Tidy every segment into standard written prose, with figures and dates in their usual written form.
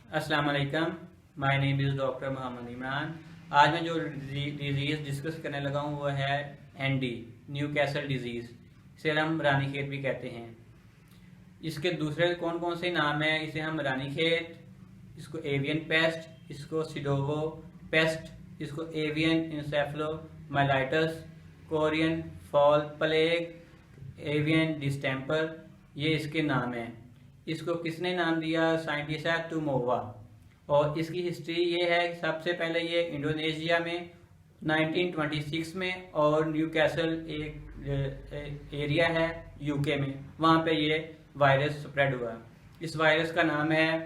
अस्सलाम वालेकुम। My name is doctor Mohammad Imran. आज मैं जो डिजीज़ डिस्कस करने लगा हूँ वो है एनडी, न्यू कैसल डिजीज़। इसे हम रानीखेत भी कहते हैं। इसके दूसरे कौन कौन से नाम हैं? इसे हम रानीखेत, इसको एवियन पेस्ट, इसको सिडोवो पेस्ट, इसको avian encephalomyelitis, Korean fowl plague, avian distemper, ये इसके नाम हैं। इसको किसने नाम दिया? साइंटिस्ट है टुमोवा। और इसकी हिस्ट्री ये है, सबसे पहले ये इंडोनेशिया में 1926 में, और न्यू कैसल एक एरिया है यूके में, वहाँ पे ये वायरस स्प्रेड हुआ। इस वायरस का नाम है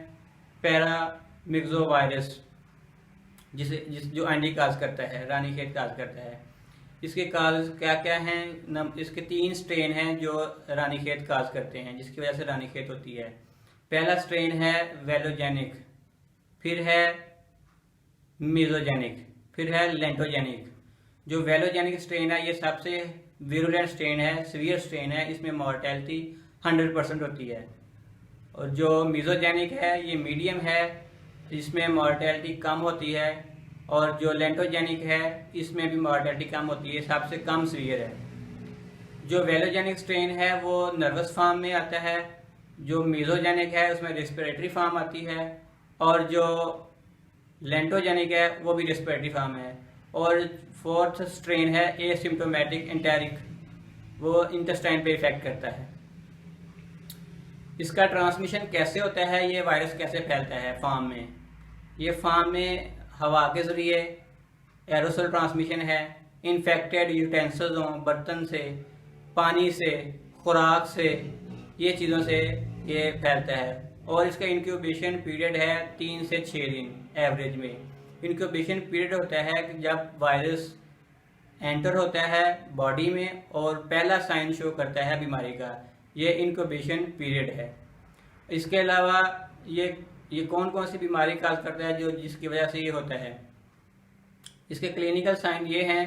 पैरामिक्सो वायरस, जो एंडी काज करता है, रानीखेत काज करता है। इसके काज क्या क्या हैं? इसके 3 स्ट्रेन हैं जो रानीखेत काज करते हैं, जिसकी वजह से रानीखेत होती है। पहला स्ट्रेन है वेलोजेनिक, फिर है मीजोजेनिक, फिर है लेंटोजेनिक। जो वेलोजेनिक स्ट्रेन है ये सबसे विरुलेंट स्ट्रेन है, सीवियर स्ट्रेन है, इसमें मॉर्टेलिटी 100% होती है। और जो मीजोजेनिक है ये मीडियम है, इसमें मॉर्टेलिटी कम होती है। और जो लेंटोजेनिक है इसमें भी मॉर्टेलिटी कम होती है, सबसे कम सीवियर है। जो वेलोजेनिक स्ट्रेन है वो नर्वस फॉर्म में आता है, जो मीजोजेनिक है उसमें रेस्पिरेटरी फॉर्म आती है, और जो लेंटोजेनिक है वो भी रेस्पिरेटरी फॉर्म है। और फोर्थ स्ट्रेन है एसिम्प्टोमेटिक एंटेरिक, वो इंटेस्टाइन पे इफेक्ट करता है। इसका ट्रांसमिशन कैसे होता है? ये वायरस कैसे फैलता है फार्म में? ये फार्म में हवा के जरिए एरोसोल ट्रांसमिशन है, इन्फेक्टेड यूटेंसिल्स बर्तन से, पानी से, खुराक से, ये चीज़ों से ये फैलता है। और इसका इंक्यूबेशन पीरियड है 3 से 6 दिन एवरेज में। इंक्यूबेशन पीरियड होता है कि जब वायरस एंटर होता है बॉडी में और पहला साइन शो करता है बीमारी का, ये इंक्यूबेशन पीरियड है। इसके अलावा ये कौन कौन सी बीमारी काज करता है जो जिसकी वजह से ये होता है? इसके क्लिनिकल साइन ये हैं।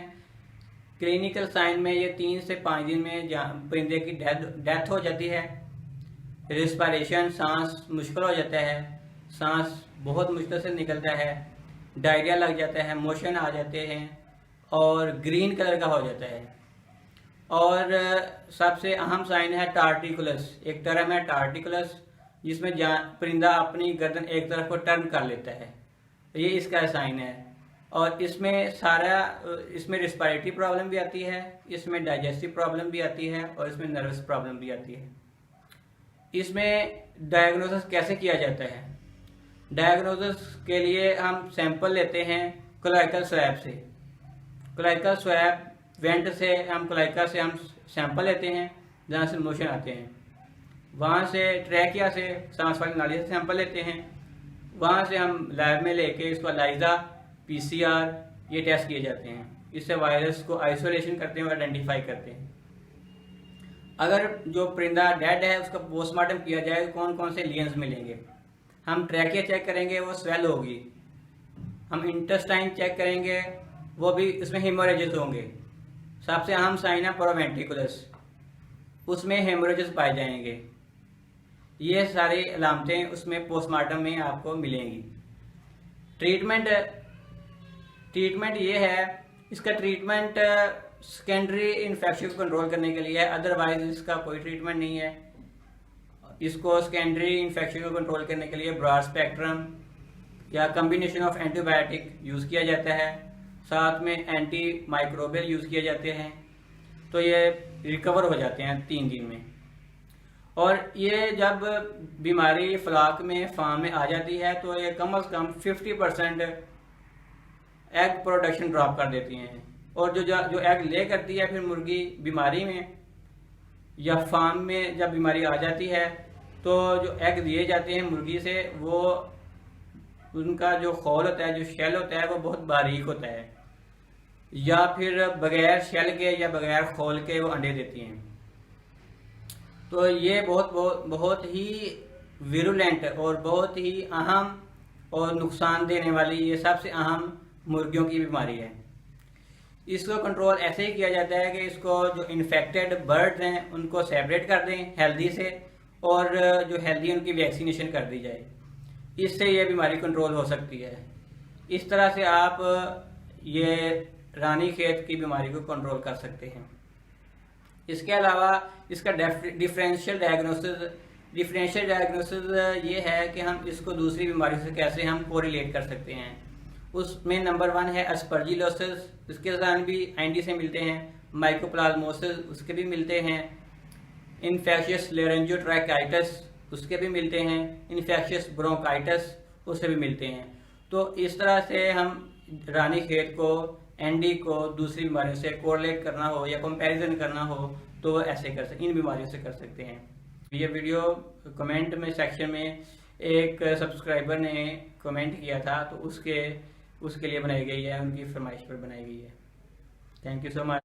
क्लिनिकल साइन में ये 3 से 5 दिन में परिंदे की डेथ हो जाती है। रिस्पायरेशन, सांस मुश्किल हो जाता है, सांस बहुत मुश्किल से निकलता है, डायरिया लग जाता है, मोशन आ जाते हैं, और ग्रीन कलर का हो जाता है। और सबसे अहम साइन है टार्टिकुलस। एक टर्म है टार्टिकुलस, जिसमें परिंदा अपनी गर्दन एक तरफ को टर्न कर लेता है, ये इसका साइन है। और इसमें रिस्पायरेटरी प्रॉब्लम भी आती है, इसमें डाइजेस्टिव प्रॉब्लम भी आती है, और इसमें नर्वस प्रॉब्लम भी आती है। इसमें डायग्नोसिस कैसे किया जाता है? डायग्नोसिस के लिए हम सैंपल लेते हैं कोलाइकल स्वैब से। कोलाइकल स्वैब वेंट से हम सैंपल लेते हैं जहाँ से मोशन आते हैं। वहाँ से ट्रैकिया से, सांस वाली नाली से सैंपल लेते हैं। वहाँ से हम लैब में लेके इसको एलाइजा, PCR, ये टेस्ट किए जाते हैं। इससे वायरस को आइसोलेशन करते हैं और आइडेंटिफाई करते हैं। अगर जो परिंदा डेड है उसका पोस्टमार्टम किया जाए, कौन कौन से लीजन्स मिलेंगे? हम ट्रैकिया चेक करेंगे, वो स्वेल होगी। हम इंटेस्टाइन चेक करेंगे, वो भी इसमें हेमोरेजेस होंगे। सबसे अहम साइन है प्रोवेंट्रिकुलस, उसमें हेमोरेजेस पाए जाएंगे। ये सारी अलामतें उसमें पोस्टमार्टम में आपको मिलेंगी। ट्रीटमेंट ये है, इसका ट्रीटमेंट सेकेंडरी इन्फेक्शन को कंट्रोल करने के लिए है, अदरवाइज इसका कोई ट्रीटमेंट नहीं है। इसको सेकेंडरी इन्फेक्शन को कंट्रोल करने के लिए ब्रॉड स्पेक्ट्रम या कम्बिनेशन ऑफ एंटीबायोटिक यूज़ किया जाता है, साथ में एंटी माइक्रोबियल यूज़ किए जाते हैं। तो ये रिकवर हो जाते हैं 3 दिन में। और ये जब बीमारी फ्लाक में, फार्म में आ जाती है, तो ये कम से कम 50% एग प्रोडक्शन ड्रॉप कर देती हैं। और जो एग ले करती है फिर मुर्गी बीमारी में या फार्म में जब बीमारी आ जाती है, तो जो एग दिए जाते हैं मुर्गी से, वो उनका जो खोल होता है, जो शेल होता है, वो बहुत बारीक होता है, या फिर बगैर शेल के या बगैर खोल के वो अंडे देती हैं। तो ये बहुत ही विरुलेंट और बहुत ही अहम और नुकसान देने वाली, ये सबसे अहम मुर्गियों की बीमारी है। इसको कंट्रोल ऐसे ही किया जाता है कि इसको जो इन्फेक्टेड बर्ड्स हैं उनको सेपरेट कर दें हेल्दी से, और जो हेल्दी उनकी वैक्सीनेशन कर दी जाए। इससे ये बीमारी कंट्रोल हो सकती है। इस तरह से आप ये रानीखेत की बीमारी को कंट्रोल कर सकते हैं। इसके अलावा इसका डिफरेंशियल डायग्नोसिस ये है कि हम इसको दूसरी बीमारी से कैसे हम कोरिलेट कर सकते हैं। उसमें नंबर 1 है अस्परजिलोसिस, उसके साथ भी एंडी से मिलते हैं। माइकोप्लाज्मोसिस उसके भी मिलते हैं। इन्फेक्शियस लेरेंजियोट्रैकाइटिस उसके भी मिलते हैं। इन्फेक्शियस ब्रोंकाइटिस उससे भी मिलते हैं। तो इस तरह से हम रानीखेत को, एंडी को दूसरी बीमारियों से कोरिलेट करना हो या कंपैरिजन करना हो तो ऐसे कर सकते, इन बीमारियों से कर सकते हैं। ये वीडियो कमेंट में सेक्शन में एक सब्सक्राइबर ने कमेंट किया था, तो उसके लिए बनाई गई है, उनकी फरमाइश पर बनाई गई है। Thank you so much.